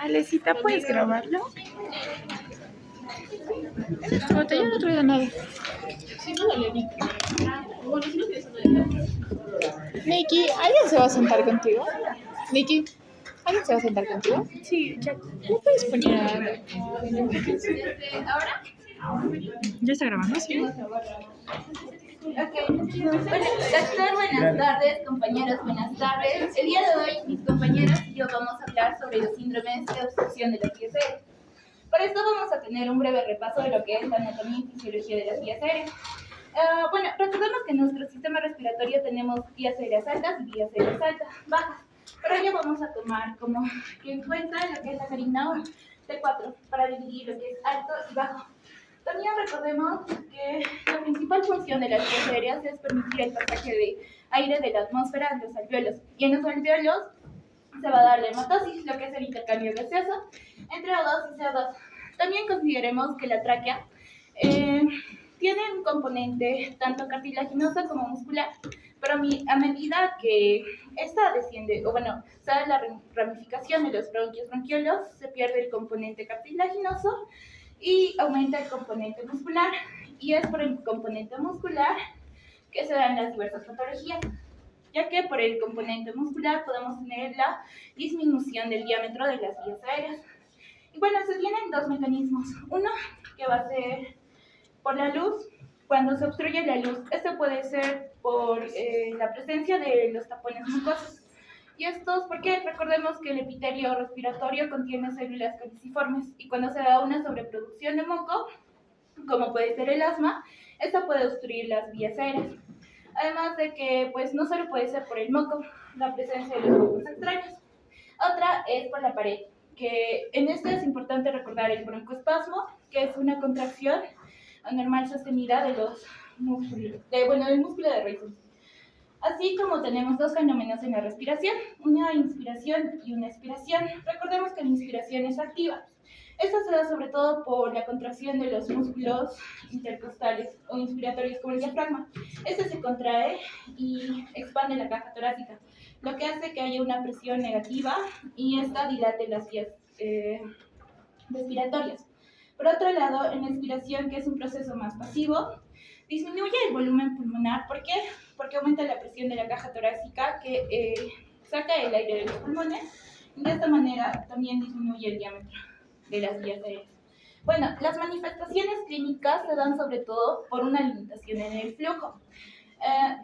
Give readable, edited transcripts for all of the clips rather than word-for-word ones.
Alecita, ¿puedes grabarlo? Tu botella no trae nada. Nikki, ¿alguien se va a sentar contigo? Nikki, ¿alguien se va a sentar contigo? Sí, ya. ¿No puedes poner a... ¿Ahora? ¿Ya está grabando? Sí. Ok. Bueno, doctor, buenas tardes, compañeros, buenas tardes. El día de hoy, mis compañeras y yo vamos a hablar sobre los síndromes de obstrucción de las vías aéreas. Para esto vamos a tener un breve repaso de lo que es la anatomía y fisiología de las vías aéreas. Bueno, recordemos que en nuestro sistema respiratorio tenemos vías aéreas altas y vías aéreas bajas. Para ello vamos a tomar como que en cuenta lo que es la carina T4 para dividir lo que es alto y bajo. También recordemos que la principal función de las vías aéreas es permitir el pasaje de aire de la atmósfera a los alvéolos. Y en los alvéolos se va a dar la hematosis, lo que es el intercambio gaseoso entre O2 y CO2. También consideremos que la tráquea tiene un componente tanto cartilaginoso como muscular, pero a medida que esta desciende, o bueno, se da la ramificación de los bronquios bronquiolos, se pierde el componente cartilaginoso y aumenta el componente muscular, y es por el componente muscular que se dan las diversas patologías, ya que por el componente muscular podemos tener la disminución del diámetro de las vías aéreas. Y bueno, se tienen dos mecanismos. Uno, que va a ser por la luz, cuando se obstruye la luz. Esto puede ser por la presencia de los tapones mucosos. Y estos, porque recordemos que el epitelio respiratorio contiene células caliciformes, y cuando se da una sobreproducción de moco, como puede ser el asma, esta puede obstruir las vías aéreas. Además de que, pues, no solo puede ser por el moco, la presencia de los mocos extraños. Otra es por la pared, que en este es importante recordar el broncoespasmo, que es una contracción anormal sostenida de los músculos, del músculo de Reisel. Así como tenemos dos fenómenos en la respiración, una inspiración y una expiración. Recordemos que la inspiración es activa. Esto se da sobre todo por la contracción de los músculos intercostales o inspiratorios, como el diafragma. Este se contrae y expande la caja torácica, lo que hace que haya una presión negativa y esta dilate las vías respiratorias. Por otro lado, en la expiración, que es un proceso más pasivo, disminuye el volumen pulmonar. ¿Por qué? Porque aumenta la presión de la caja torácica, que saca el aire de los pulmones, y de esta manera también disminuye el diámetro de las vías aéreas. Bueno, las manifestaciones clínicas se dan sobre todo por una limitación en el flujo,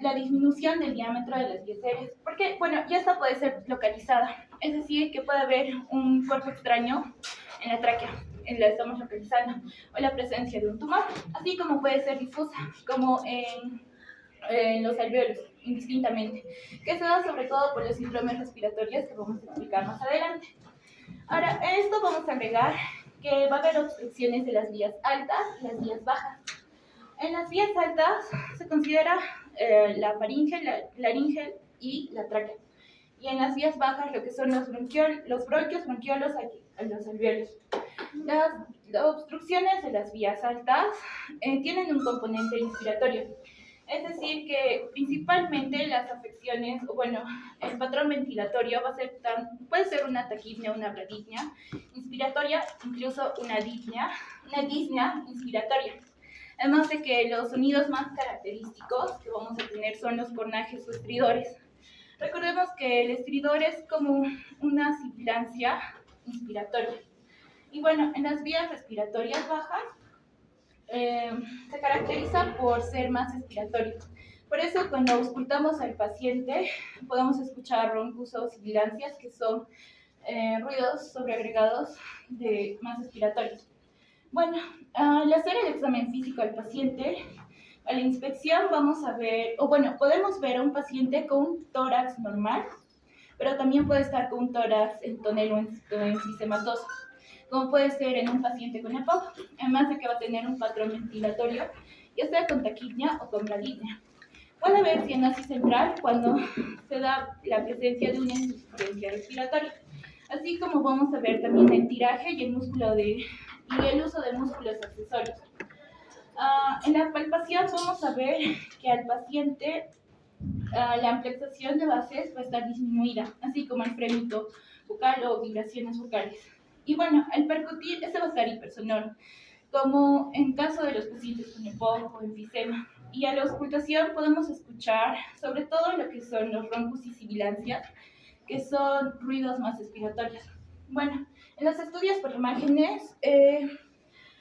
la disminución del diámetro de las vías aéreas, porque, bueno, ya esta puede ser localizada, es decir, que puede haber un cuerpo extraño en la tráquea, la estamos localizando, o la presencia de un tumor, así como puede ser difusa, como en los alvéolos, indistintamente, que se da sobre todo por los síndromes respiratorios que vamos a explicar más adelante. Ahora, en esto vamos a agregar que va a haber obstrucciones de las vías altas y las vías bajas. En las vías altas se considera la faringe, la laringe y la tráquea. Y en las vías bajas lo que son los bronquios bronquiolos a los alvéolos. Las obstrucciones de las vías altas tienen un componente inspiratorio. Es decir, que principalmente las afecciones, o bueno, el patrón ventilatorio va a ser puede ser una taquipnea, una bradipnea inspiratoria, incluso una disnea inspiratoria. Además de que los sonidos más característicos que vamos a tener son los cornajes o estridores. Recordemos que el estridor es como una sibilancia inspiratoria. Y bueno, en las vías respiratorias bajas se caracteriza por ser más expiratorio. Por eso, cuando auscultamos al paciente, podemos escuchar roncos o sibilancias, que son ruidos sobreagregados de más expiratorios. Bueno, al hacer el examen físico al paciente, a la inspección vamos a ver, o bueno, podemos ver a un paciente con un tórax normal, pero también puede estar con un tórax en tonel o enfisematoso, como puede ser en un paciente con EPOC, además de que va a tener un patrón ventilatorio, ya sea con taquipnea o con bradipnea. Puede haber cianosis central cuando se da la presencia de una insuficiencia respiratoria, así como vamos a ver también el tiraje y el uso de músculos accesorios. En la palpación vamos a ver que al paciente la amplexación de bases va a estar disminuida, así como el frémito bucal o vibraciones vocales. Y bueno, al percutir, este va a estar hipersonoro, como en caso de los pacientes con EPOC o enfisema. Y a la auscultación podemos escuchar sobre todo lo que son los roncos y sibilancias, que son ruidos más expiratorios. Bueno, en los estudios por imágenes,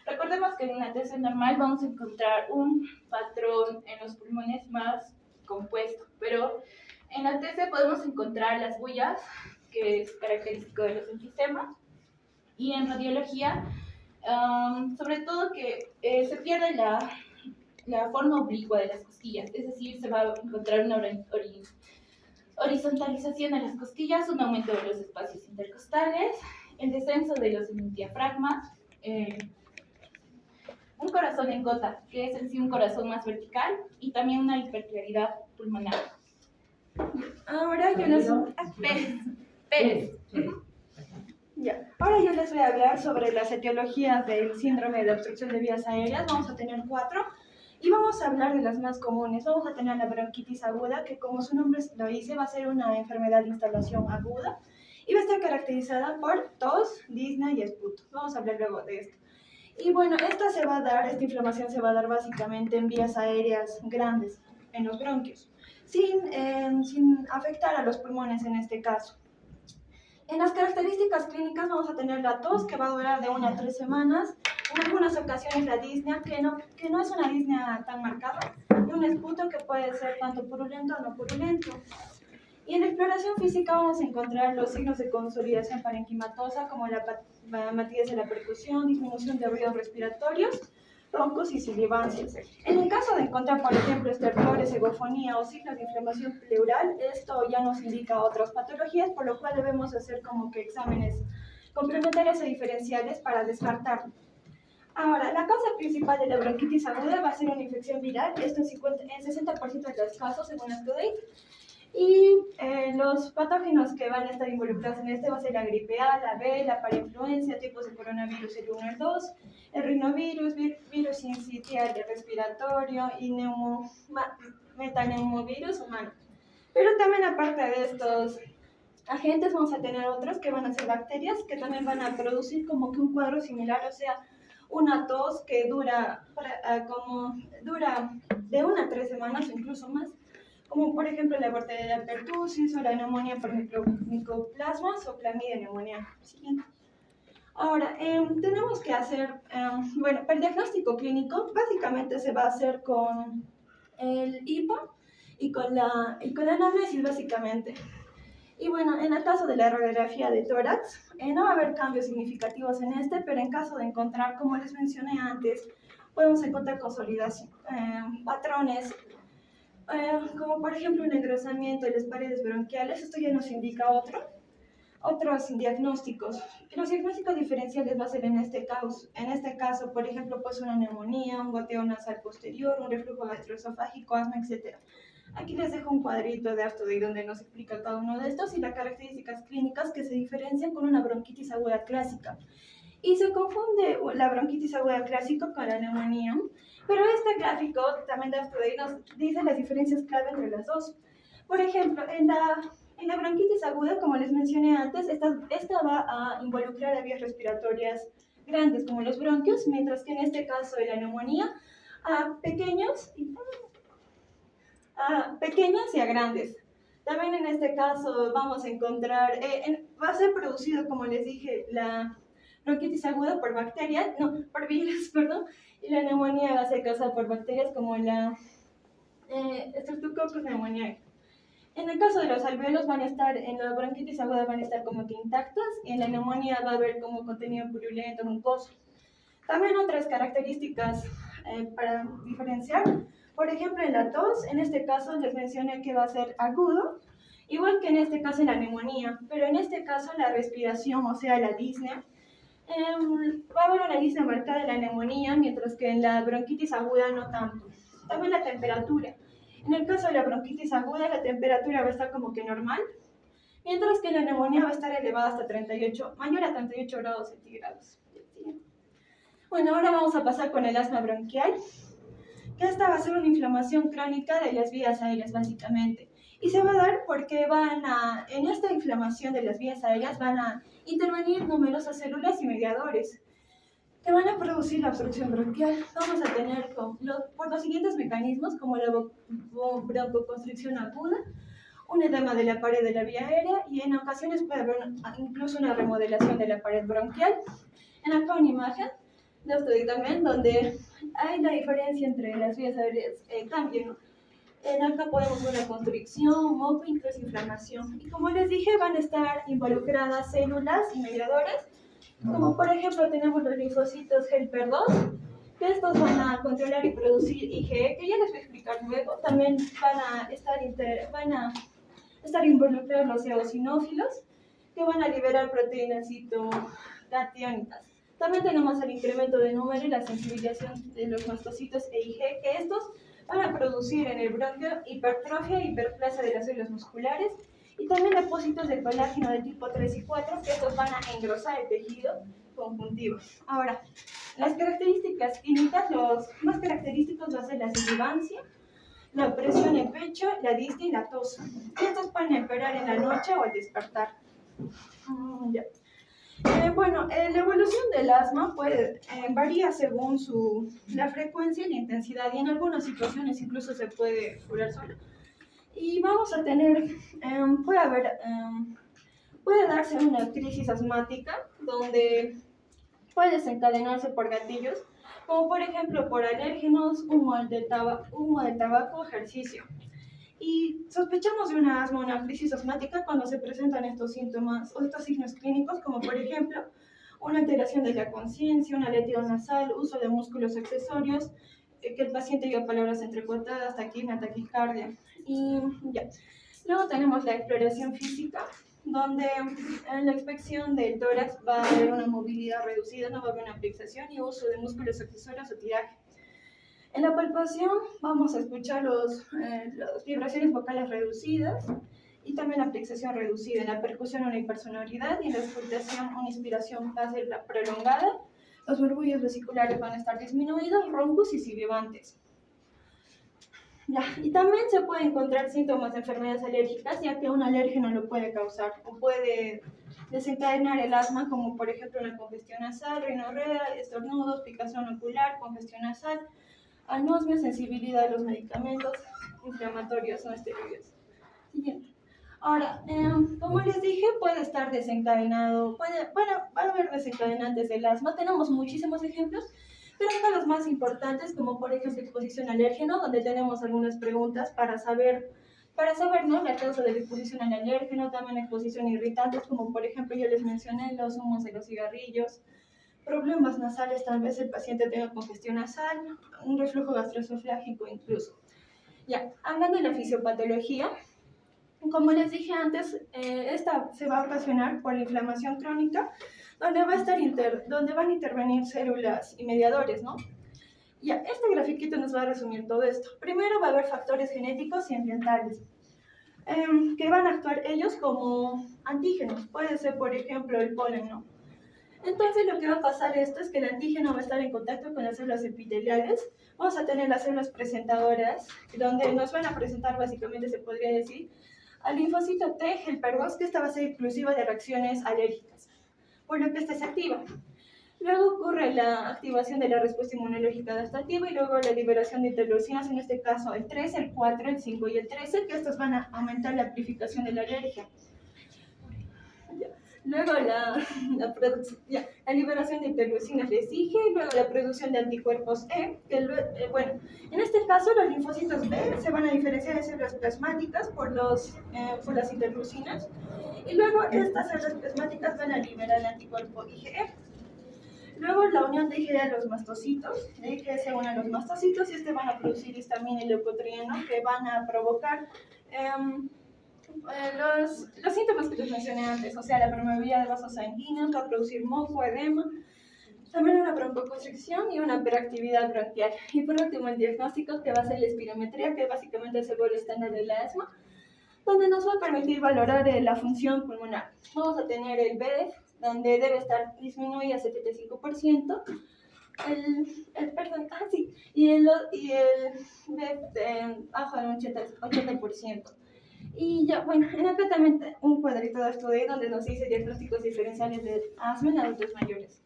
recordemos que en una TC normal vamos a encontrar un patrón en los pulmones más compuesto, pero en la TC podemos encontrar las bullas, que es característico de los enfisemas, y en radiología, sobre todo que se pierde la forma oblicua de las costillas, es decir, se va a encontrar una horizontalización de las costillas, un aumento de los espacios intercostales, el descenso de los diafragmas, un corazón en gota, que es en sí un corazón más vertical, y también una hiperclaridad pulmonar. Ahora yo les... Pérez. Ya. Ahora yo les voy a hablar sobre las etiologías del síndrome de obstrucción de vías aéreas. Vamos a tener 4 y vamos a hablar de las más comunes. Vamos a tener la bronquitis aguda, que como su nombre lo dice, va a ser una enfermedad de instalación aguda y va a estar caracterizada por tos, disnea y esputo. Vamos a hablar luego de esto. Y bueno, esta inflamación se va a dar básicamente en vías aéreas grandes, en los bronquios, sin afectar a los pulmones en este caso. En las características clínicas vamos a tener la tos, que va a durar de 1 a 3 semanas, en algunas ocasiones la disnea, que no es una disnea tan marcada, y un esputo que puede ser tanto purulento o no purulento. Y en la exploración física vamos a encontrar los signos de consolidación parenquimatosa, como la matidez de la percusión, disminución de ruidos respiratorios, roncos y sibilancias. En el caso de encontrar, por ejemplo, estertores, egofonía o signos de inflamación pleural, esto ya nos indica otras patologías, por lo cual debemos hacer como que exámenes complementarios o diferenciales para descartarlo. Ahora, la causa principal de la bronquitis aguda va a ser una infección viral, esto en 60% de los casos, según Astudate. Y los patógenos que van a estar involucrados en este va a ser la gripe A, la B, la parainfluencia, tipos de coronavirus, el 1 y el 2, el rinovirus, virus sincitial respiratorio y metaneumovirus humano. Pero también aparte de estos agentes vamos a tener otros que van a ser bacterias que también van a producir como que un cuadro similar, o sea, una tos que dura de 1 a 3 semanas o incluso más, como por ejemplo la Bordetella pertussis o la neumonía por micoplasmas o clamidia neumonía. Siguiente. Ahora, tenemos que hacer, bueno, el diagnóstico clínico básicamente se va a hacer con el hipo y con la anamnesis básicamente. Y bueno, en el caso de la radiografía de tórax, no va a haber cambios significativos en este, pero en caso de encontrar, como les mencioné antes, podemos encontrar consolidación, patrones, como por ejemplo un engrosamiento de las paredes bronquiales. Esto ya nos indica otros diagnósticos. Los diagnósticos diferenciales va a ser en este caso, por ejemplo, pues una neumonía, un goteo nasal posterior, un reflujo gastroesofágico, asma, etc. Aquí les dejo un cuadrito de Astudate donde nos explica cada uno de estos y las características clínicas que se diferencian con una bronquitis aguda clásica. Y se confunde la bronquitis aguda clásica con la neumonía, pero este gráfico también de Astudate nos dice las diferencias clave entre las dos. Por ejemplo, en la bronquitis aguda, como les mencioné antes, esta va a involucrar a vías respiratorias grandes como los bronquios, mientras que en este caso de la neumonía, a pequeñas y a grandes. También en este caso vamos a encontrar, va a ser producido, como les dije, la bronquitis aguda por virus, perdón, y la neumonía va a ser causada por bacterias como la Streptococcus pneumoniae. En el caso de los alvéolos en la bronquitis aguda van a estar como que intactas y en la neumonía va a haber como contenido purulento, mucoso. También otras características para diferenciar, por ejemplo en la tos, en este caso les mencioné que va a ser agudo, igual que en este caso en la neumonía, pero en este caso la respiración, o sea la disnea, va a haber una disnea marcada en la neumonía, mientras que en la bronquitis aguda no tanto. También la temperatura. En el caso de la bronquitis aguda, la temperatura va a estar como que normal, mientras que la neumonía va a estar elevada hasta mayor a 38 grados centígrados. Bueno, ahora vamos a pasar con el asma bronquial, que esta va a ser una inflamación crónica de las vías aéreas básicamente. Y se va a dar porque en esta inflamación de las vías aéreas van a intervenir numerosas células y mediadores que van a producir la obstrucción bronquial. Vamos a tener por los siguientes mecanismos, como la broncoconstricción aguda, un edema de la pared de la vía aérea y en ocasiones puede haber incluso una remodelación de la pared bronquial. En acá una imagen de ustedes también donde hay la diferencia entre las vías aéreas cambio. En acá podemos ver una constricción, moco, incluso inflamación. Y como les dije, van a estar involucradas células y mediadores, como por ejemplo tenemos los linfocitos helper 2, que estos van a controlar y producir IgE, que ya les voy a explicar luego. También van a estar involucrados los eosinófilos, que van a liberar proteínas citocatiónicas. También tenemos el incremento de número y la sensibilización de los mastocitos e IgE, que estos van a producir en el bronquio hipertrofia e hiperplasia de las células musculares, y también depósitos de colágeno de tipo 3 y 4, que estos van a engrosar el tejido conjuntivo. Ahora, las características clínicas, los más característicos va a ser la salivancia, la presión en pecho, la disnea y la tos. Estos pueden empeorar en la noche o al despertar. La evolución del asma varía según la frecuencia y la intensidad, y en algunas situaciones incluso se puede curar solo. Y vamos a tener, puede darse una crisis asmática donde puede desencadenarse por gatillos, como por ejemplo por alérgenos, humo de tabaco, ejercicio. Y sospechamos de una asma o una crisis asmática cuando se presentan estos síntomas o estos signos clínicos, como por ejemplo una alteración de la conciencia, una aleteo nasal, uso de músculos accesorios, que el paciente diga palabras entrecortadas, taquicardia. Y ya. Luego tenemos la exploración física, donde en la inspección del tórax va a haber una movilidad reducida, no va a haber una fixación y uso de músculos accesorios o tiraje. En la palpación vamos a escuchar las vibraciones vocales reducidas y también la fixación reducida. En la percusión una hipersonoridad y en la auscultación una inspiración fácil prolongada. Los murmullos vesiculares van a estar disminuidos, roncos y sibilantes. Y también se pueden encontrar síntomas de enfermedades alérgicas, ya que un alérgeno lo puede causar o puede desencadenar el asma, como por ejemplo una congestión nasal, rinorrea, estornudos, picazón ocular, congestión nasal, anosmia, sensibilidad a los medicamentos inflamatorios no esteroides. Siguiente. Ahora, como les dije, puede estar desencadenado, va a haber desencadenantes del asma. Tenemos muchísimos ejemplos, pero uno de los más importantes, como por ejemplo exposición al alérgeno, donde tenemos algunas preguntas para saber, ¿no?, la causa de la exposición al alérgeno, también exposición a irritantes, como por ejemplo yo les mencioné, los humos de los cigarrillos, problemas nasales, tal vez el paciente tenga congestión nasal, un reflujo gastroesofágico incluso. Ya, hablando de la fisiopatología, como les dije antes, esta se va a ocasionar por la inflamación crónica, donde van a intervenir células y mediadores, ¿no? Ya, este grafiquito nos va a resumir todo esto. Primero va a haber factores genéticos y ambientales, que van a actuar ellos como antígenos. Puede ser, por ejemplo, el polen, ¿no? Entonces lo que va a pasar esto es que el antígeno va a estar en contacto con las células epiteliales. Vamos a tener las células presentadoras, donde nos van a presentar básicamente, se podría decir, al linfocito T helper 2, que esta va a ser exclusiva de reacciones alérgicas, por lo que esta se activa. Luego ocurre la activación de la respuesta inmunológica adaptativa y luego la liberación de interleucinas, en este caso el 3, el 4, el 5 y el 13, que estos van a aumentar la amplificación de la alergia. Luego la liberación de interleucinas les dije, luego la producción de anticuerpos E, en este caso los linfocitos B se van a diferenciar de células plasmáticas por las interleucinas, y luego estas células plasmáticas van a liberar el anticuerpo IgE. Luego la unión de IgE a los mastocitos, de IgE se une a los mastocitos y van a producir histamina y leucotrieno, que van a provocar los síntomas que les mencioné antes, o sea, la permeabilidad de vasos sanguíneos, va a producir moco, edema, también una broncoconstricción y una hiperactividad bronquial. Y por último, el diagnóstico, que va a ser la espirometría, que básicamente es el gol estándar del asma, donde nos va a permitir valorar la función pulmonar. Vamos a tener el BEF, donde debe estar disminuida a 75%, y el BEF bajo el 80%. Y ya, bueno, en acá también un cuadrito de estudio donde nos dice diagnósticos diferenciales de asma en adultos mayores.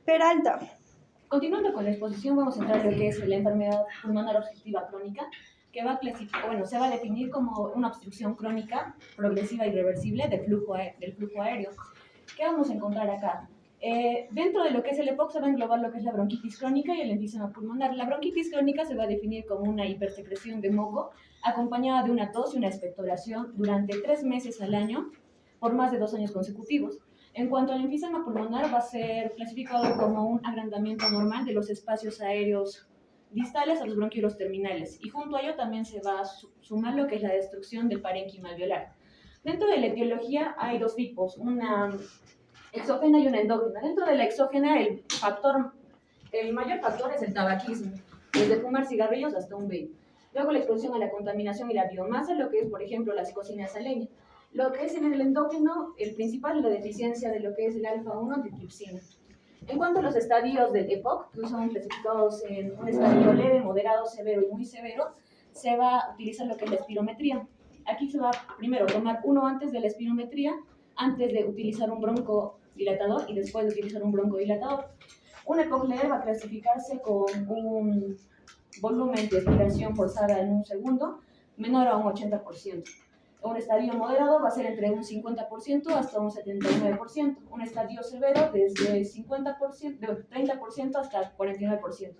Peralta. Continuando con la exposición, vamos a entrar en lo que es la enfermedad pulmonar obstructiva crónica, que se va a definir como una obstrucción crónica, progresiva y reversible del flujo aéreo. ¿Qué vamos a encontrar acá? Dentro de lo que es el EPOC se va a englobar lo que es la bronquitis crónica y el enfisema pulmonar. La bronquitis crónica se va a definir como una hipersecreción de moco acompañada de una tos y una expectoración durante 3 meses al año por más de 2 años consecutivos. En cuanto al enfisema pulmonar, va a ser clasificado como un agrandamiento normal de los espacios aéreos distales a los bronquiolos terminales, y junto a ello también se va a sumar lo que es la destrucción del parénquima alveolar. Dentro de la etiología hay 2 tipos, una exógena y una endógena. Dentro de la exógena, el mayor factor es el tabaquismo, desde fumar cigarrillos hasta un vape. Luego la exposición a la contaminación y la biomasa, lo que es, por ejemplo, la psicocinas leña. Lo que es en el endógeno, el principal es la deficiencia de lo que es el alfa-1 tripsina. En cuanto a los estadios del EPOC, que son clasificados en un estadio leve, moderado, severo y muy severo, se va a utilizar lo que es la espirometría. Aquí se va primero a tomar uno antes de la espirometría, antes de utilizar un broncodilatador y después de utilizar un broncodilatador. Un EPOC leve va a clasificarse con un volumen de expiración forzada en un segundo menor a un 80%. Un estadio moderado va a ser entre un 50% hasta un 79%. Un estadio severo desde 50%, de 30% hasta 49%.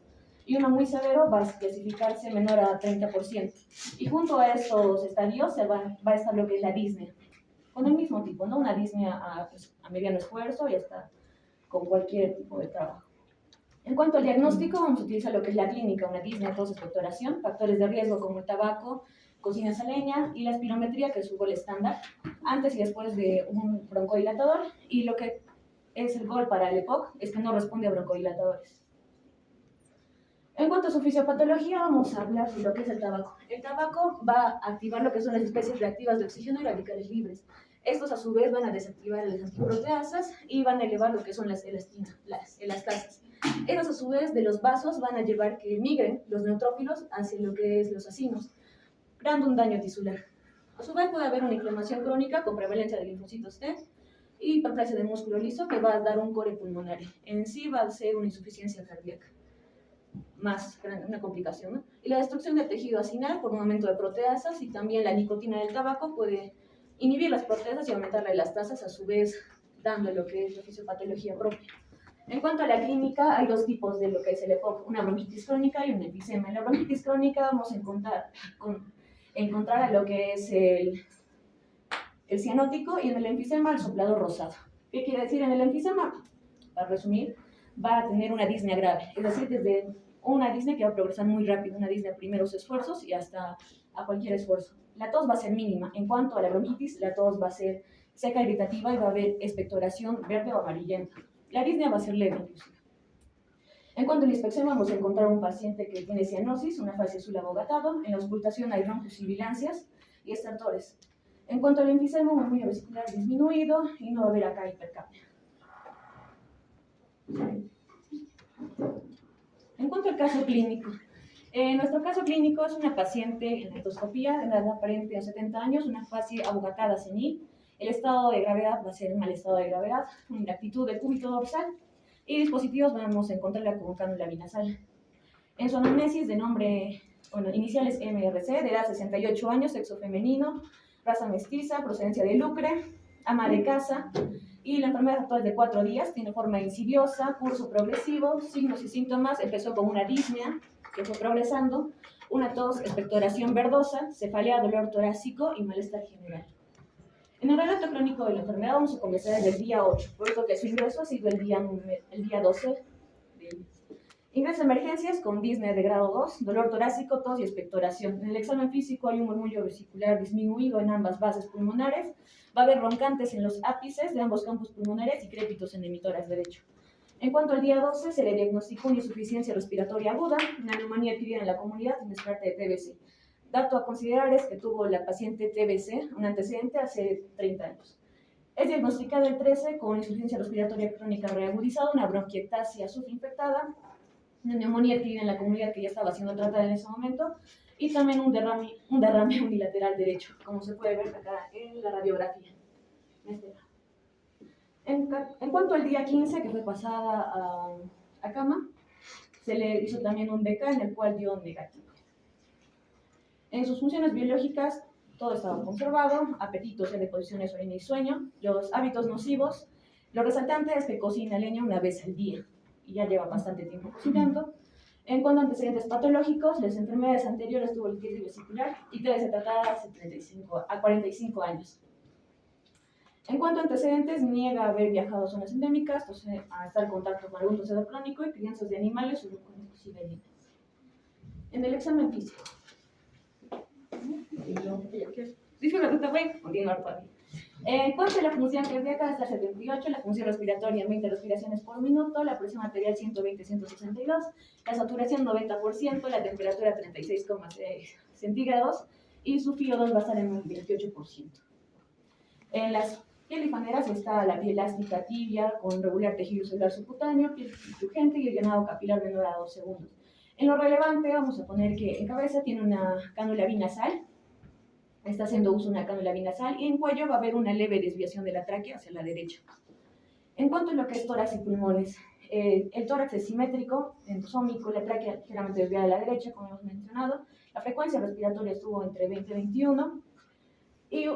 Y uno muy severo va a clasificarse menor a 30%. Y junto a esos estadios se va a estar lo que es la disnea, con el mismo tipo, ¿no? Una disnea a mediano esfuerzo y hasta con cualquier tipo de trabajo. En cuanto al diagnóstico, vamos a utilizar lo que es la clínica, una disnea, tos, expectoración, factores de riesgo como el tabaco, cocinas a leña y la espirometría, que es su gol estándar, antes y después de un broncodilatador. Y lo que es el gol para el EPOC es que no responde a broncodilatadores. En cuanto a su fisiopatología, vamos a hablar de lo que es el tabaco. El tabaco va a activar lo que son las especies reactivas de oxígeno y radicales libres. Estos a su vez van a desactivar las antiproteasas y van a elevar lo que son las elastasas. Estos a su vez de los vasos van a llevar que migren los neutrófilos hacia lo que es los acinos, creando un daño tisular. A su vez puede haber una inflamación crónica con prevalencia de linfocitos T y hiperplasia de músculo liso que va a dar un core pulmonar. En sí va a ser una insuficiencia cardíaca, más grande, una complicación, ¿no? Y la destrucción del tejido acinal por un aumento de proteasas, y también la nicotina del tabaco puede inhibir las proteasas y aumentar las elastasas, a su vez dando lo que es la fisiopatología propia. En cuanto a la clínica, hay 2 tipos de lo que es el EPOC, una bronquitis crónica y un enfisema. En la bronquitis crónica vamos a encontrar a lo que es el cianótico, y en el enfisema el soplado rosado. ¿Qué quiere decir? En el enfisema, para resumir, va a tener una disnea grave, es decir, desde una disnea que va a progresar muy rápido, una disnea a primeros esfuerzos y hasta a cualquier esfuerzo. La tos va a ser mínima. En cuanto a la bronquitis, la tos va a ser seca, irritativa y va a haber expectoración verde o amarillenta. La disnea va a ser leve, inclusive. En cuanto a la inspección, vamos a encontrar un paciente que tiene cianosis, una fase azul abogatado. En la auscultación hay roncos y bilancias y estertores. En cuanto al enfisema, un movimiento vesicular disminuido y no va a haber acá hipercapnia. En cuanto al caso clínico, nuestro caso clínico es una paciente en endoscopía, de edad aparente a 70 años, una fase abogatada senil. El estado de gravedad va a ser un mal estado de gravedad, una actitud del cúbito dorsal, y dispositivos vamos a encontrarla con cánula binasal. En su anamnesis de nombre, iniciales MRC, de edad 68 años, sexo femenino, raza mestiza, procedencia de Lucre, ama de casa, y la enfermedad actual de 4 días, tiene forma insidiosa, curso progresivo, signos y síntomas: empezó con una disnea que fue progresando, una tos, expectoración verdosa, cefalea, dolor torácico y malestar general. En el relato crónico de la enfermedad vamos a comenzar desde el día 8, por lo que su ingreso ha sido el día 12. Ingreso a emergencias con disnea de grado 2, dolor torácico, tos y expectoración. En el examen físico hay un murmullo vesicular disminuido en ambas bases pulmonares. Va a haber roncantes en los ápices de ambos campos pulmonares y crépitos en el emitórax derecho. En cuanto al día 12, se le diagnosticó una insuficiencia respiratoria aguda, una neumonía adquirida en la comunidad y descarte de TBC. Dato a considerar es que tuvo la paciente TBC, un antecedente, hace 30 años. Es diagnosticada el 13 con insuficiencia respiratoria crónica reagudizada, una bronquiectasia subinfectada, una neumonía adquirida en la comunidad que ya estaba siendo tratada en ese momento, y también un derrame unilateral derecho, como se puede ver acá en la radiografía. En cuanto al día 15, que fue pasada a cama, se le hizo también un BK en el cual dio negativo. En sus funciones biológicas, todo estaba conservado: apetito, sed de posiciones, orina y sueño. Los hábitos nocivos, lo resaltante es que cocina leña una vez al día, y ya lleva bastante tiempo cocinando. En cuanto a antecedentes patológicos, las enfermedades anteriores tuvo litis vesicular y debe ser tratada hace 35 a 45 años. En cuanto a antecedentes, niega haber viajado a zonas endémicas, a estar en contacto con algún tosedor crónico y crianzas de animales, solo con y gallinas. En el examen físico. Voy a continuar por ahí. En cuanto a la función cardíaca, está 78, la función respiratoria 20 respiraciones por minuto, la presión arterial 120-162, la saturación 90%, la temperatura 36,6 centígrados y su FiO2 va a estar en un 28%. En las piel lifaneras está la piel elástica tibia con regular tejido celular subcutáneo, piel turgente y el llenado capilar menor a 2 segundos. En lo relevante vamos a poner que en cabeza tiene una cánula binasal, está haciendo uso de una cánula binasal, y en cuello va a haber una leve desviación de la tráquea hacia la derecha. En cuanto a lo que es tórax y pulmones, el tórax es simétrico, endosómico, la tráquea ligeramente desviada a la derecha, como hemos mencionado, la frecuencia respiratoria estuvo entre 20 y 21, y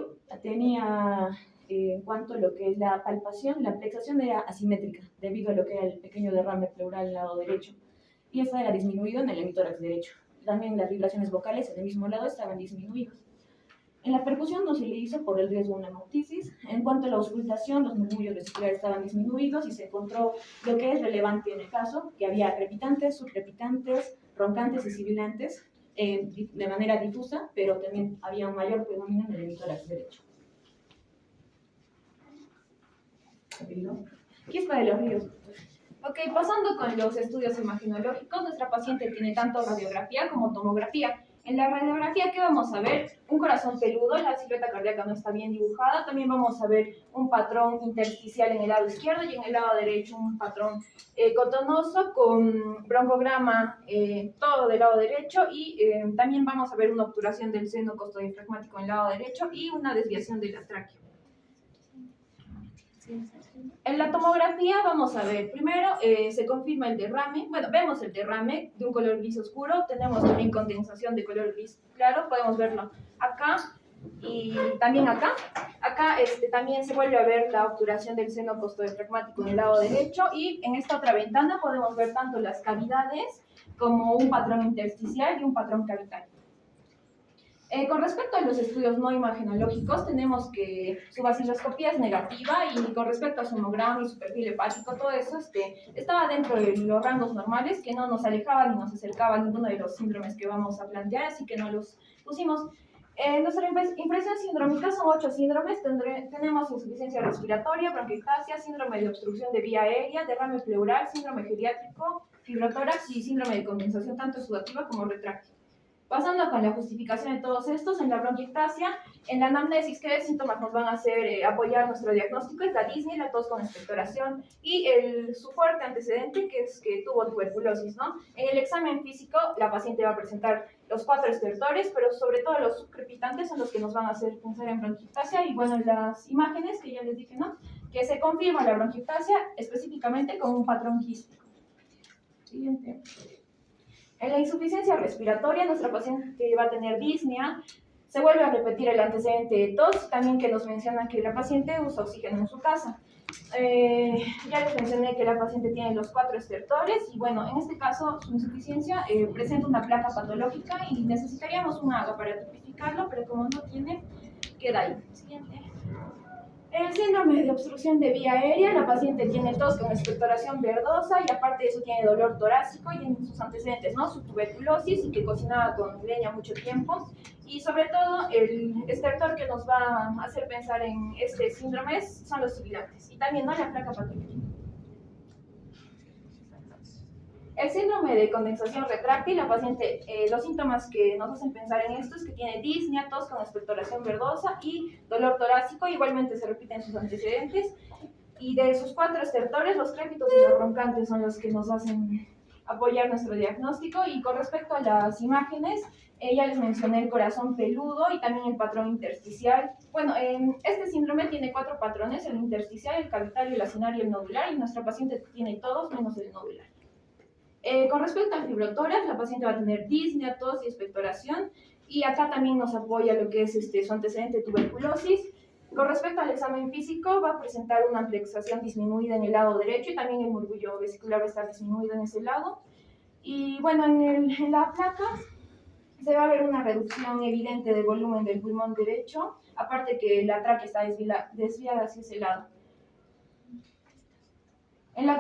tenía, en cuanto a lo que es la palpación, la plexación era asimétrica, debido a lo que era el pequeño derrame pleural en el lado derecho, y esta era disminuido en el hemitórax derecho. También las vibraciones vocales en el mismo lado estaban disminuidas. En la percusión no se le hizo por el riesgo de una hemoptisis. En cuanto a la auscultación, los murmullos vesiculares estaban disminuidos y se encontró lo que es relevante en el caso, que había crepitantes, subcrepitantes, roncantes y sibilantes de manera difusa, pero también había un mayor predominio en el hemitórax derecho. Quispa de los ríos. Ok, pasando con los estudios imaginológicos, nuestra paciente tiene tanto radiografía como tomografía. En la radiografía, ¿qué vamos a ver? Un corazón peludo, la silueta cardíaca no está bien dibujada. También vamos a ver un patrón intersticial en el lado izquierdo y en el lado derecho un patrón cotonoso con broncograma todo del lado derecho, y también vamos a ver una obturación del seno costodiafragmático en el lado derecho y una desviación de la tráquea. En la tomografía vamos a ver, primero se confirma el derrame, vemos el derrame de un color gris oscuro, tenemos también condensación de color gris claro, podemos verlo acá y también acá. Acá también se vuelve a ver la obturación del seno costodiafragmático en el lado derecho, y en esta otra ventana podemos ver tanto las cavidades como un patrón intersticial y un patrón cavitario. Con respecto a los estudios no imagenológicos, tenemos que su vaciloscopía es negativa, y con respecto a su hemograma y su perfil hepático, todo eso estaba dentro de los rangos normales, que no nos alejaba ni nos acercaba a ninguno de los síndromes que vamos a plantear, así que no los pusimos. Nuestra impresión sindrómica son 8 síndromes. Tenemos insuficiencia respiratoria, bronquiectasia, síndrome de obstrucción de vía aérea, derrame pleural, síndrome geriátrico, fibrotórax y síndrome de condensación tanto sudativa como retráctil. Pasando con la justificación de todos estos, en la bronquiectasia, en la anamnesis, ¿qué síntomas nos van a hacer apoyar nuestro diagnóstico? Es la disnea, la tos con expectoración y su fuerte antecedente, que es que tuvo tuberculosis, ¿no? En el examen físico, la paciente va a presentar los 4 estertores, pero sobre todo los subcrepitantes son los que nos van a hacer pensar en bronquiectasia, y bueno, las imágenes que ya les dije, ¿no? Que se confirma la bronquiectasia específicamente con un patrón quístico. Siguiente. En la insuficiencia respiratoria, nuestra paciente va a tener disnea, se vuelve a repetir el antecedente de tos, también que nos menciona que la paciente usa oxígeno en su casa. Ya les mencioné que la paciente tiene los 4 estertores, y bueno, en este caso su insuficiencia presenta una placa patológica y necesitaríamos una AGA para tipificarlo, pero como no tiene, queda ahí. Siguiente. El síndrome de obstrucción de vía aérea, la paciente tiene tos con expectoración verdosa, y aparte de eso tiene dolor torácico, y en sus antecedentes, ¿no? Su tuberculosis y que cocinaba con leña mucho tiempo, y sobre todo el estertor que nos va a hacer pensar en este síndrome son los sibilantes y también, ¿no?, la placa patológica. El síndrome de condensación retráctil, la paciente, los síntomas que nos hacen pensar en esto es que tiene disnea, tos con expectoración verdosa y dolor torácico, igualmente se repiten sus antecedentes, y de sus 4 estertores, los crépitos y los roncantes son los que nos hacen apoyar nuestro diagnóstico. Y con respecto a las imágenes, ya les mencioné el corazón peludo y también el patrón intersticial. Bueno, este síndrome tiene 4 patrones: el intersticial, el cavitario, el acinario y el nodular, y nuestra paciente tiene todos menos el nodular. Con respecto al fibrotórax, la paciente va a tener disnea, tos y expectoración, y acá también nos apoya lo que es su antecedente de tuberculosis. Con respecto al examen físico, va a presentar una amplexación disminuida en el lado derecho y también el murmullo vesicular va a estar disminuido en ese lado. Y bueno, en la placa se va a ver una reducción evidente del volumen del pulmón derecho, aparte que la tráquea está desviada hacia ese lado. En la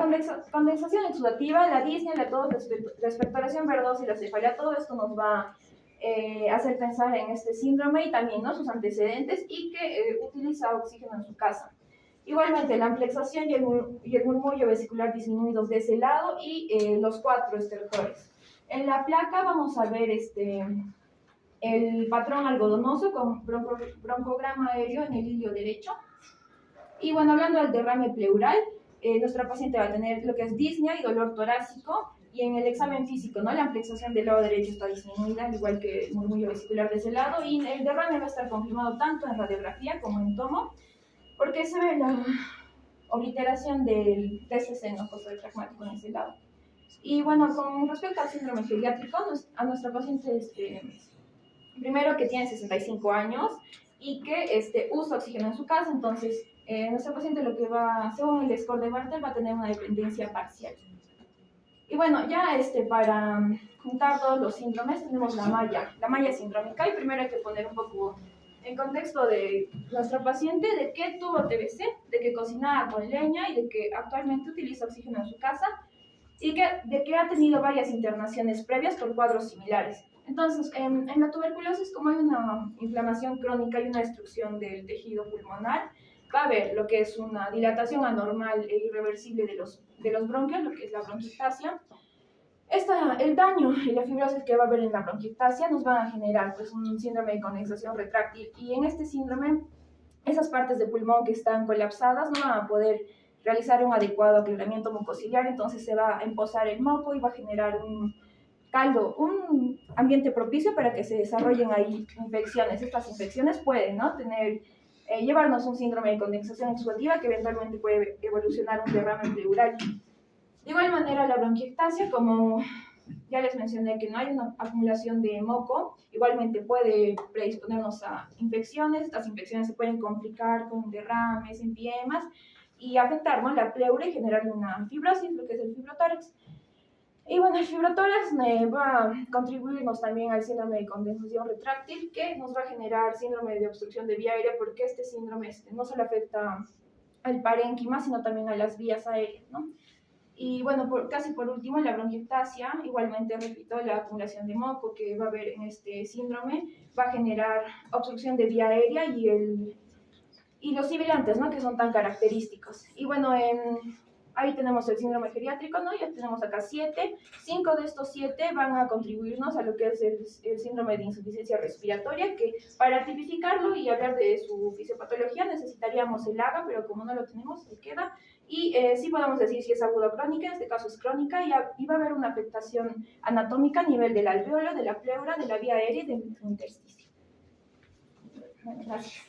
condensación exudativa, la disnea, la tos, la expectoración verdosa y la cefalea, todo esto nos va a hacer pensar en este síndrome y también, ¿no?, sus antecedentes, y que utiliza oxígeno en su casa. Igualmente, la amplexación y el murmullo vesicular disminuidos de ese lado y los 4 estertores. En la placa vamos a ver el patrón algodonoso con broncograma aéreo en el ilio derecho. Y bueno, hablando del derrame pleural, nuestra paciente va a tener lo que es disnea y dolor torácico. Y en el examen físico, ¿no?, la amplexación del lado derecho está disminuida, al igual que el murmullo vesicular de ese lado, y el derrame va a estar confirmado tanto en radiografía como en tomo, porque se ve la obliteración de este seno postdiafragmático en ese lado. Y bueno, con respecto al síndrome geriátrico, a nuestra paciente, primero que tiene 65 años y que usa oxígeno en su casa, entonces nuestra paciente lo que va, según el score de Bartel, va a tener una dependencia parcial. Y bueno, ya para juntar todos los síndromes tenemos la malla sindrómica, y primero hay que poner un poco en contexto de nuestra paciente, de que tuvo TBC, de que cocinaba con leña y de que actualmente utiliza oxígeno en su casa, y de que ha tenido varias internaciones previas por cuadros similares. Entonces, en la tuberculosis, como hay una inflamación crónica y una destrucción del tejido pulmonar, va a haber lo que es una dilatación anormal e irreversible de los bronquios, lo que es la bronquiectasia. El daño y la fibrosis que va a haber en la bronquiectasia nos van a generar pues, un síndrome de condensación retráctil, y en este síndrome esas partes del pulmón que están colapsadas no van a poder realizar un adecuado aclaramiento mucociliar, entonces se va a empozar el moco y va a generar un ambiente propicio para que se desarrollen ahí infecciones. Estas infecciones pueden, ¿no?, llevarnos un síndrome de condensación exudativa que eventualmente puede evolucionar un derrame pleural. De igual manera, la bronquiectasia, como ya les mencioné que no hay una acumulación de moco, igualmente puede predisponernos a infecciones. Estas infecciones se pueden complicar con derrames, empiemas y afectar, ¿no?, la pleura y generar una fibrosis, lo que es el fibrotórax. Y bueno, el fibrotórax va a contribuirnos también al síndrome de condensación retráctil, que nos va a generar síndrome de obstrucción de vía aérea, porque este síndrome no solo afecta al parénquima, sino también a las vías aéreas, ¿no? Y bueno, casi por último, la bronquiectasia, igualmente, repito, la acumulación de moco que va a haber en este síndrome va a generar obstrucción de vía aérea y los sibilantes, ¿no?, que son tan característicos. Y bueno, ahí tenemos el síndrome geriátrico, ¿no? Ya tenemos acá 7. 5 de estos 7 van a contribuirnos a lo que es el síndrome de insuficiencia respiratoria, que para tipificarlo y hablar de su fisiopatología necesitaríamos el AGA, pero como no lo tenemos, se queda. Y sí podemos decir si es aguda o crónica, en este caso es crónica, y va a haber una afectación anatómica a nivel del alveolo, de la pleura, de la vía aérea y del intersticio. Bueno, gracias.